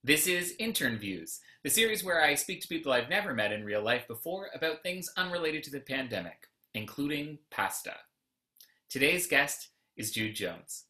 This is Intern Views, the series where I speak to people I've never met in real life before about things unrelated to the pandemic, including pasta. Today's guest is Jude Jones.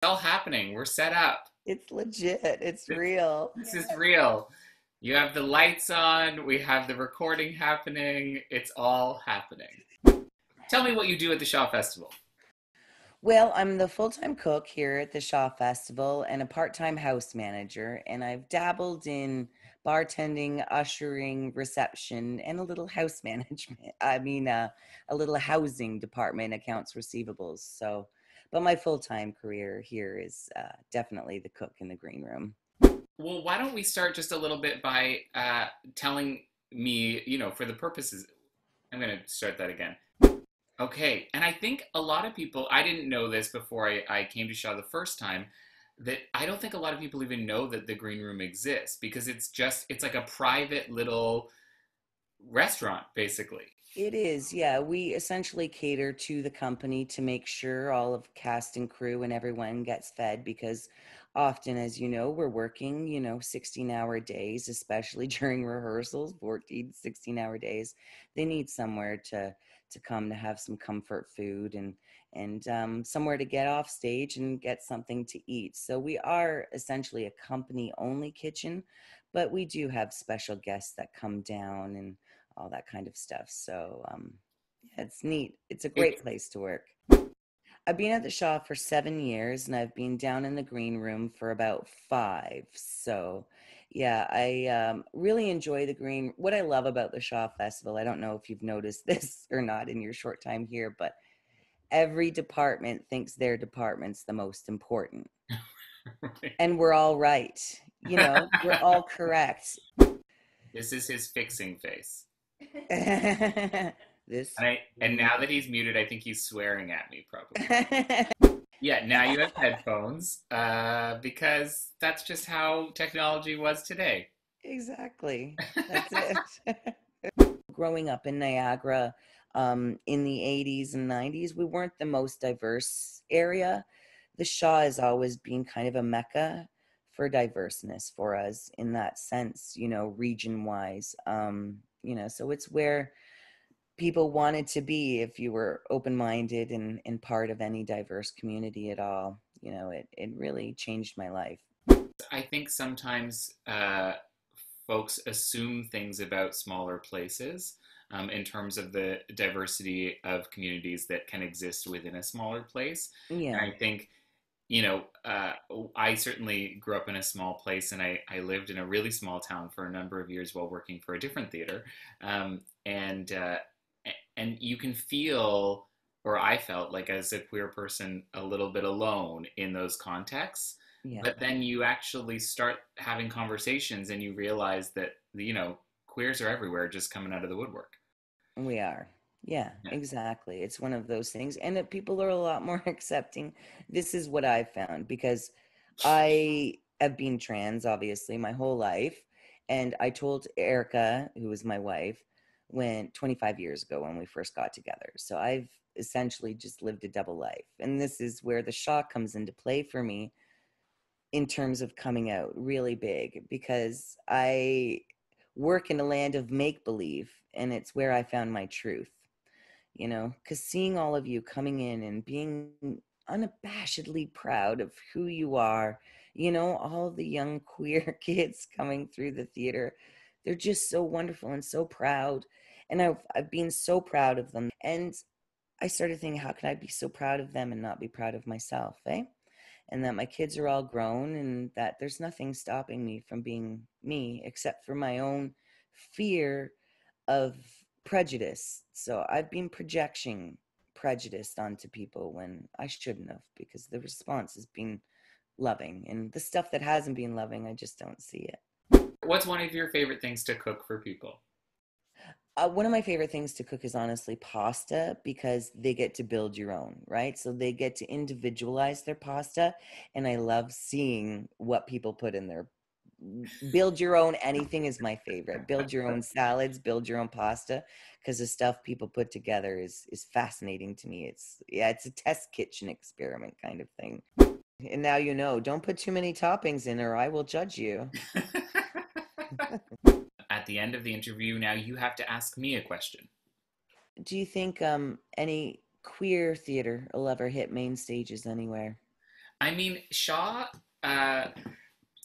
It's all happening. We're set up. It's legit. It's real. This is real. You have the lights on, we have the recording happening, it's all happening. Tell me what you do at the Shaw Festival. Well, I'm the full-time cook here at the Shaw Festival and a part-time house manager, and I've dabbled in bartending, ushering, reception, and a little house management. A little housing department, accounts receivables. But my full-time career here is definitely the cook in the green room. Well, why don't we start just a little bit by telling me, for the purposes, I'm going to start that again. Okay, and I think a lot of people, I didn't know this before I came to Shaw the first time, that I don't think a lot of people even know that the green room exists because it's like a private little restaurant, basically. It is, yeah. We essentially cater to the company to make sure all of cast and crew and everyone gets fed because often, as you know, we're working, 16-hour days, especially during rehearsals, 14, 16-hour days. They need somewhere to come to have some comfort food and somewhere to get off stage and get something to eat. So we are essentially a company-only kitchen, but we do have special guests that come down and all that kind of stuff. Yeah, it's neat. It's a It, great place to work. I've been at the Shaw for 7 years and I've been down in the green room for about five. So, yeah, I really enjoy the green. What I love about the Shaw Festival, I don't know if you've noticed this or not in your short time here, but every department thinks their department's the most important. And we're all right. We're all correct. this is his fixing face. This. And now that he's muted, I think he's swearing at me probably. Yeah, now you have headphones because that's just how technology was today. Exactly. That's it. Growing up in Niagara in the 80s and 90s, we weren't the most diverse area. The Shaw has always been kind of a mecca for diverseness for us in that sense, region wise. So it's where people wanted to be if you were open-minded and part of any diverse community at all. It really changed my life. I think sometimes folks assume things about smaller places in terms of the diversity of communities that can exist within a smaller place. And Yeah. I think, I certainly grew up in a small place and I lived in a really small town for a number of years while working for a different theater. And you can feel, or I felt like as a queer person, a little bit alone in those contexts. Yeah. But then you actually start having conversations and you realize that, queers are everywhere just coming out of the woodwork. We are. Yeah, Yeah. exactly. It's one of those things. And that people are a lot more accepting. This is what I've found because I have been trans, obviously, my whole life. And I told Erica, who was my wife, when 25 years ago when we first got together. So I've essentially just lived a double life. And this is where the shock comes into play for me in terms of coming out really big because I work in a land of make believe and it's where I found my truth, because seeing all of you coming in and being unabashedly proud of who you are, all the young queer kids coming through the theater, they're just so wonderful and so proud. And I've been so proud of them. And I started thinking, how can I be so proud of them and not be proud of myself, eh? And that my kids are all grown and that there's nothing stopping me from being me except for my own fear of prejudice. So I've been projecting prejudice onto people when I shouldn't have because the response has been loving. And the stuff that hasn't been loving, I just don't see it. What's one of your favorite things to cook for people? One of my favorite things to cook is honestly pasta because they get to build your own, right? So they get to individualize their pasta. And I love seeing what people put in their build your own anything is my favorite. Build your own salads, build your own pasta because the stuff people put together is fascinating to me. It's a test kitchen experiment kind of thing. And now you know, don't put too many toppings in or I will judge you. At the end of the interview, now you have to ask me a question. Do you think any queer theater will ever hit main stages anywhere? I mean, Shaw uh,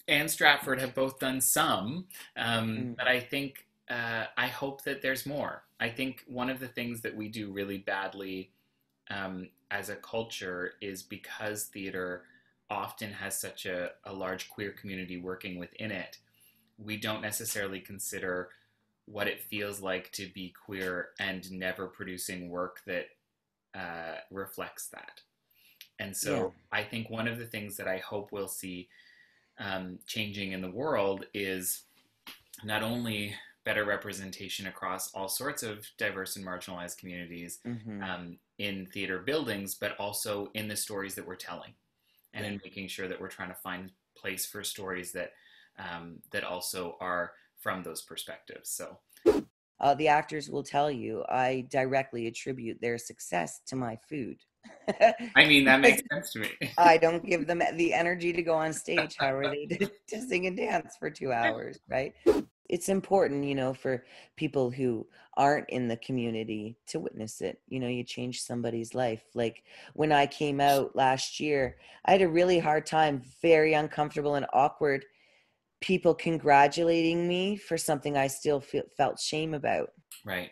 and Stratford have both done some, Mm, but I think I hope that there's more. I think one of the things that we do really badly as a culture is because theater often has such a large queer community working within it, we don't necessarily consider what it feels like to be queer and never producing work that reflects that. And yeah, so I think one of the things that I hope we'll see changing in the world is not only better representation across all sorts of diverse and marginalized communities hmm, in theater buildings, but also in the stories that we're telling, and yeah. in making sure that we're trying to find place for stories that that also are from those perspectives. So, The actors will tell you I directly attribute their success to my food. I mean, that Because makes sense to me. I don't give them the energy to go on stage. How are they to sing and dance for 2 hours, right? It's important, for people who aren't in the community to witness it. You change somebody's life. Like when I came out last year, I had a really hard time, very uncomfortable and awkward people congratulating me for something I still felt shame about. Right.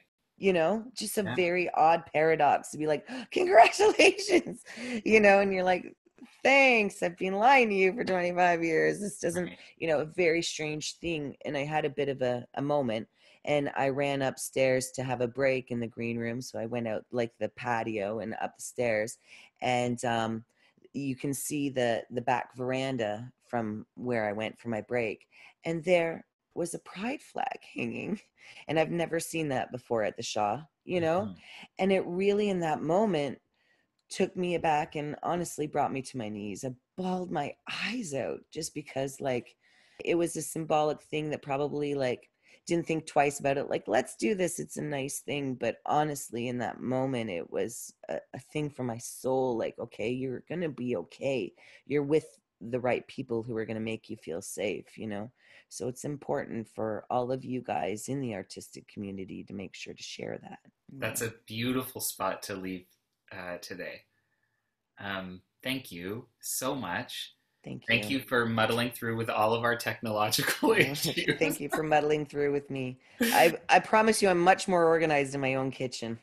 Just a Yeah. very odd paradox to be like, congratulations, and you're like, thanks, I've been lying to you for 25 years. This doesn't, Right. a very strange thing. And I had a bit of a moment and I ran upstairs to have a break in the green room. So I went out like the patio and up the stairs and, you can see the back veranda from where I went for my break. And there was a pride flag hanging. And I've never seen that before at the Shaw. Mhm. And it really, in that moment, took me aback and honestly brought me to my knees. I bawled my eyes out just because, like, it was a symbolic thing that probably, like, didn't think twice about it. Like, let's do this. It's a nice thing. But honestly, in that moment, it was a thing for my soul. Like, okay, you're going to be okay. You're with the right people who are going to make you feel safe. So it's important for all of you guys in the artistic community to make sure to share that. That's a beautiful spot to leave today. Thank you so much. Thank Thank you. you for muddling through with all of our technological issues. Thank you for muddling through with me. I promise you I'm much more organized in my own kitchen.